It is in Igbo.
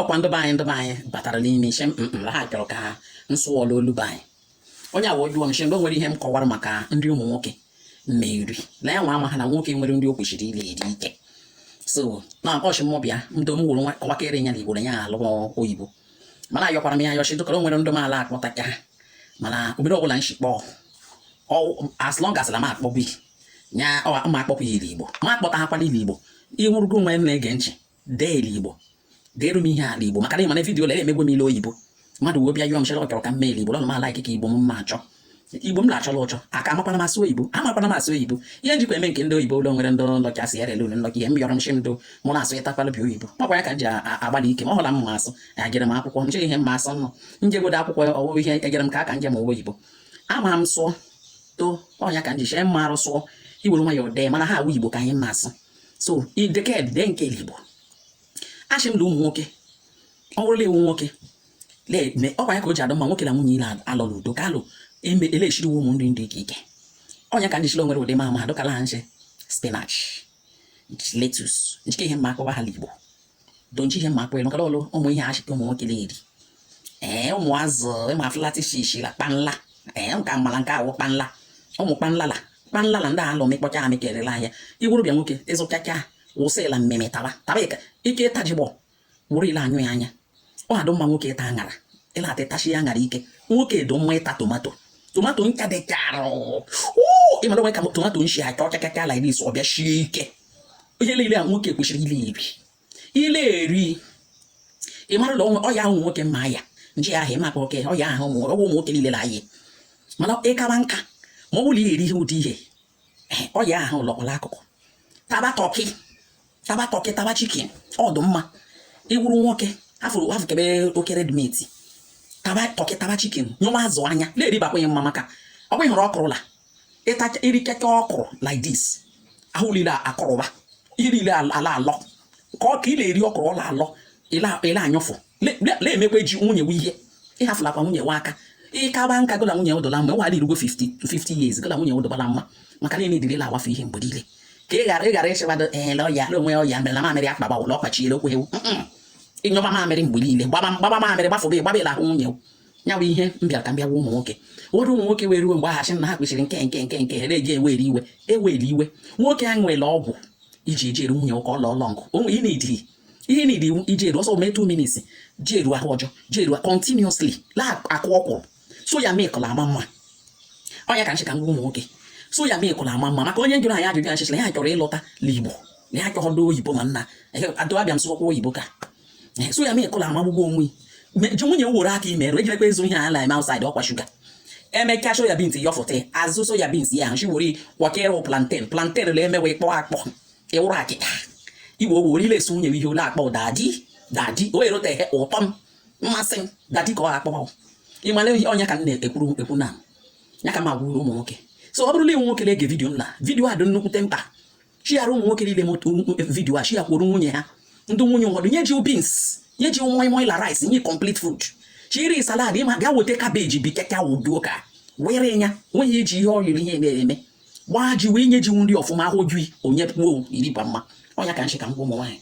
Quando vai, batara n'ime shem ha chọrọ ka nsụọla olu banyị onye awa ọjụọ nshem nwere ihe m kọwara maka ndị ụmụ nwoke mmeri na ya nwa ama ha na nwoke nwere ndị o kwesịrị ile eri ike so na ọchị m bịa ndị m wụrụ kọwakere nya na igbo ya alụ oyibo mana ayọkwara m ya ayọchi dụkọrọ nwere ndị maala akpọta ka ha mana obodo ọbụla nshikpọ as long as la m akpọbi nya ma akpọpụ ya ili igbo ma akpọta ha kwala ili igbo ịnwụrụgo nwe na-ege ntị dee ili igbo deeru m ihe ala igbo maka na ịma na vidiyo lere emegwe m ile oyibo mmadụ wee bịa yọọ m chere ọchọrọ ka m mee igbo lọnụ m ala ikike igbo m ma achọ igbo m na-achọla ụchọ aka amakwana masị oyibo amakwana masị oyibo ihe njikwa eme nke ndị oyibo ụlọ nwere ndị nlọkị asị yara elu nlọkị ihe m yọrọ m shi ndụ mụ na-asụ ịtakwala bi oyibo makwa ya ka m ji agbalị ike ma ọhụla m masụ agịrị m akwụkwọ nche ihe m masụ nọ njegodo akwụkwọ ọwụwa ihe egere m ka aka njem owe oyibo ama m sụọ to ọnya ka m ji shee mma arụ sụọ iwere nwa ya odee mana ha awụ igbo ka anyị masụ so ideked dee nke igbo achị m na ụmụ nwoke ọ bụrụla iwu nwoke ọkwa ya ka o ji adọ mma nwoke na nwunye ile alọla udo ka alụ elechiri ụmụ nri ndị ike ike ọnya ka ndị chiri onwere ụdị ma ma dọkala ha nche spinach letus njike ihe mma akpọwa ha igbo donji ihe mma akpọ elu ọlụ ụmụ ihe achịta ụmụ nwoke na-eri ụmụ azụ ịma afụlatị shishi la kpanla nka mala nke awụ kpanla ụmụ kpanlala ndị alụ mekpọcha ha mekerela ahịa igburu bịa nwoke ịzụchacha wụsịla mmemme taba ike ịtajibọ wụrụ ile anyụ ya anya ọ adụ mma nwoke ịta aṅara ịla atịtachi ya aṅara ike nwoke do mma ịta tomato ncha dị charụ ịmara onwe ka tomato nshi achọ ọchakaka ala iri ọ bịa shie ike ihe niile a nwoke kwesịrị ile eri ịmara ụlọ ọya ahụ nwoke mma ya nji ahụ ịmakpa oke ọya ahụ ụmụ nwoke niile na ayị mana ịkawa nka ma ọ bụla iri ihe ụdị ihe ọya ahụ lọkwala akụkụ taba tọkị taba chikin ọdụ mma iwuru nwoke afụ kebe oke redmeti taba tọkị taba chikin nyụma azụ anya na-eribakwa ya mma maka ọ bụ ịhụrụ ọkụrụ la irikeke ọkụrụ like this ahụ niile akọrọba ihe niile ala alọ ka ọ ka ị na-eri ọkụrụ ọla alọ ile anyụfụ na-emekwa ji nwunye we ihe ịhafụlakwa nwunye we aka ịkaba nka gola nwunye ụdọla mgbe nwa irugo 50 to 50 years gola nwunye ụdọbala mma maka na edirila awafu ihe mgbe niile ka ị ghara ịchịwado ọya onwe ọya mere na mamịrị akpaba ụlọ ọkpachiere okwu ewu ịnyọba mamịrị mgbe niile gbaba mamịrị gbafụbe gbabela ahụ nwunye ya bụ ihe mbịara ka mbịagwa ụmụ nwoke ụfọdụ ụmụ nwoke were iwe mgbe aghachi na ha kwesịrị nke ha na-eji ewere iwe nwoke a nwere ọgwụ iji eji eru nwunye ụka ọlọ ọlọngụ onwe ihe na-edi iji eru ọsọ mee 2 minutes ji eru ahụ ọjọọ ji eru continuously la akụ ọkwụrụ soya milk la ama mma ọnya ka nchịka ngwa ụmụ nwoke soya milk la ama mma maka onye jụrụ anyị ajụjụ achịchịla ya chọrọ ịlọta l'igbo na ya chọrọ ndị oyibo ma nna adọabịa m sụọkwa oyibo ka soya milk la amagbugbo onwe ji nwunye were aka imerụ ejirekwa ezu ihe a na-eme outside ọkwa shuga emeka soya beans ya ọfụta azụ soya beans ya nshi were kwakere plantain la emewe kpọọ akpọ ịwụrụ akịka igbo were ile esi nwunye ihe ole akpọ dadi o eroteghị ụtọ m mmasị m dadi ka ọ akpọ ịmara ihe ọnya ka m na-ekwu na ya ka m agwụrụ ụmụ nwoke so ọ bụrụla ịnwe nwoke na-ege vidiyo m na vidiyo a dị nnukwute mkpa chighara ụmụ nwoke niile vidiyo a chi ya kwuru nwunye ha ndị nwunye ụfọdụ nye ji beans nye ji moi la rice nye complete food chiri salad ịma bịa weta kabeji bi keka wuduo ka were ya nwenye iji ihe ọrịrị ihe na-eme gbaa ji wee nye ji nri ọfụma ahụ ju onye kwuo iri ba mma ọnya ka nshi ka m gwa ụmụ nwaanyị